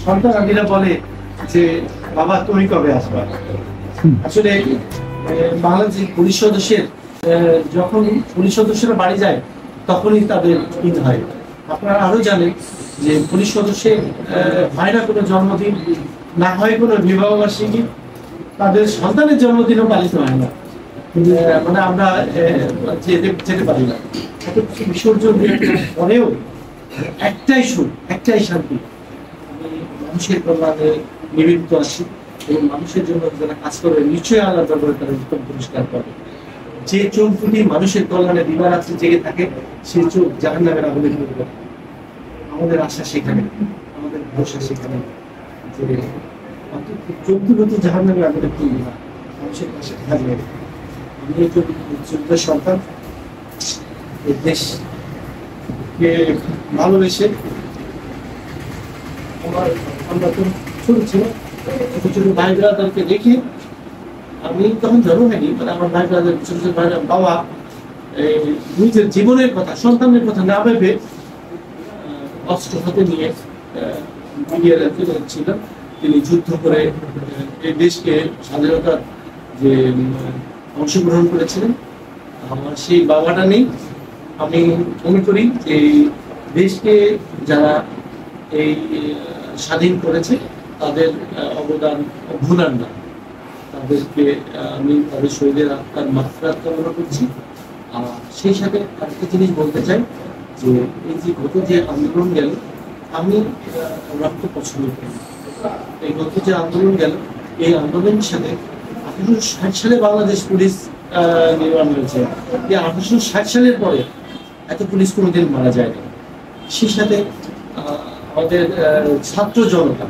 সন্তানাদিরা বলে যে বাবা তুমি কবে আসবা। আসলে বাংলাদেশের পুলিশ সদস্যের যখন পুলিশ সদস্যরা বাড়ি যায় তখনই তাদের ঈদ হয়। আপনারা আরো জানেন যে পুলিশ সদস্যের হয় না কোনো জন্মদিন, না হয় কোনো বিবাহ বার্ষিকী, তাদের সন্তানের জন্মদিনও পালিত হয় না। মানে আমরা যেতে পারি না। এত কিছু বিসর্জন পরেও একটাই সুখ, একটাই শান্তি, আমি মানুষের কল্যাণে নিবেদিত আছি এবং মানুষের জন্য যারা কাজ করবে নিশ্চয়ই আল্লাহ দরবারে তারা উত্তম পুরস্কার পাবে। যে চোখ দুটি মানুষের কল্যাণে দিবারাত্রি জেগে থাকে সেই চোখ জাহান্নামের আগুনে পড়বে। আমাদের আশা সেখানে, আমাদের ভরসা সেখানে যে অন্তত চোখ দুটো তো জাহান্নামের আগুনে পড়বে না, মানুষের পাশে থাকবে। আমি একজন মুক্তিযোদ্ধার সন্তান, এই দেশকে ভালোবেসে আমরা তো ছোট ছিল, ছোট ছোট ভাই ব্রাদারকে দেখে আমি তখন জন্ম হয়নি, মানে আমার ভাই ব্রাদার ছোট ছোট ভাই বাবা নিজের জীবনের কথা, সন্তানের কথা না ভেবে অস্ত্র হাতে নিয়ে ছিল। তিনি যুদ্ধ করে এই দেশকে স্বাধীনতার যে অংশগ্রহণ করেছিলেন। আমার সেই বাবাটা নেই। আমি মনে করি যে দেশকে যারা এই স্বাধীন করেছে তাদের অবদান ভুলার না। তাদেরকে আমি তাদের শহীদের আত্মার মাগফিরাত কামনা করছি। আর সেই সাথে আরেকটা জিনিস বলতে চাই যে এই যে গত যে আন্দোলন গেল, আমি রক্ত পছন্দ করি। এই গত যে আন্দোলন গেল, এই আন্দোলনের সাথে 1860 সালে বাংলাদেশ পুলিশ নির্মাণ হয়েছে। এই 1860 সালের পরে এত পুলিশ কোনোদিন মারা যায়নি। সেই সাথে আমাদের ছাত্র জনতা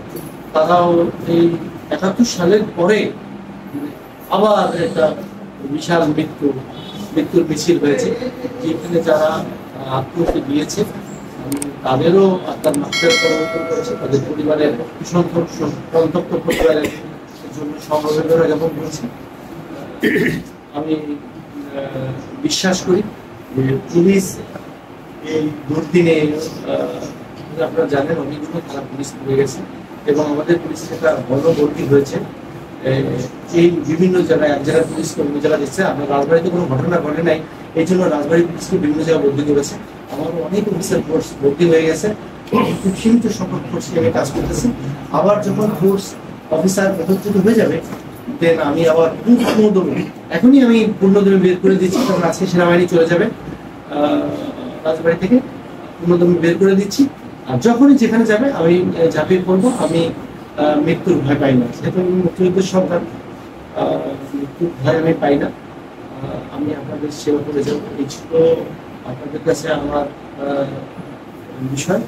তারাও এই 71 সালের পরে আবার একটা বিশাল মৃত্যুর মিছিল হয়েছে, যেখানে যারা আত্মহত্যা দিয়েছে তাদেরও আত্মার মাগফিরাত কামনা করেছে, তাদের পরিবারের সন্তপ্ত পরিবারের জন্য সমবেদনা জ্ঞাপন করেছে। আমি বিশ্বাস করি যে পুলিশ এই দুর্দিনে, আপনারা জানেন অনেকগুলো থানা পুলিশ হয়ে গেছে এবং আমাদের পুলিশের একটা বড় ভর্তি হয়েছে। এই বিভিন্ন জায়গায়, এক জায়গায় পুলিশ অন্য জায়গায় দিচ্ছে। আমরা রাজবাড়িতে কোনো ঘটনা ঘটে নাই, এই জন্য রাজবাড়ি পুলিশকে বিভিন্ন জায়গায় বদলি করেছে। আমারও অনেক অফিসার ফোর্স ভর্তি হয়ে গেছে, খুব সীমিত সংখ্যক ফোর্স নিয়ে আমি কাজ করতেছি। আবার যখন ফোর্স অফিসার একত্রিত হয়ে যাবে দেন আমি আবার পূর্ণদমে, এখনই আমি পূর্ণদমে বের করে দিচ্ছি, কারণ আজকে সেনাবাহিনী চলে যাবে রাজবাড়ি থেকে, পূর্ণদমে বের করে দিচ্ছি। আর যখনই যেখানে যাবে আমি ঝাঁপিয়ে পড়বো। আমি মৃত্যুর ভয় পাই না, যেহেতু আমি মুক্তিযুদ্ধের সন্তান, মৃত্যুর ভয় আমি পাই না। আমি আপনাদের সেবা করে যাবো, এই ছিল আপনাদের কাছে আমার বিষয়।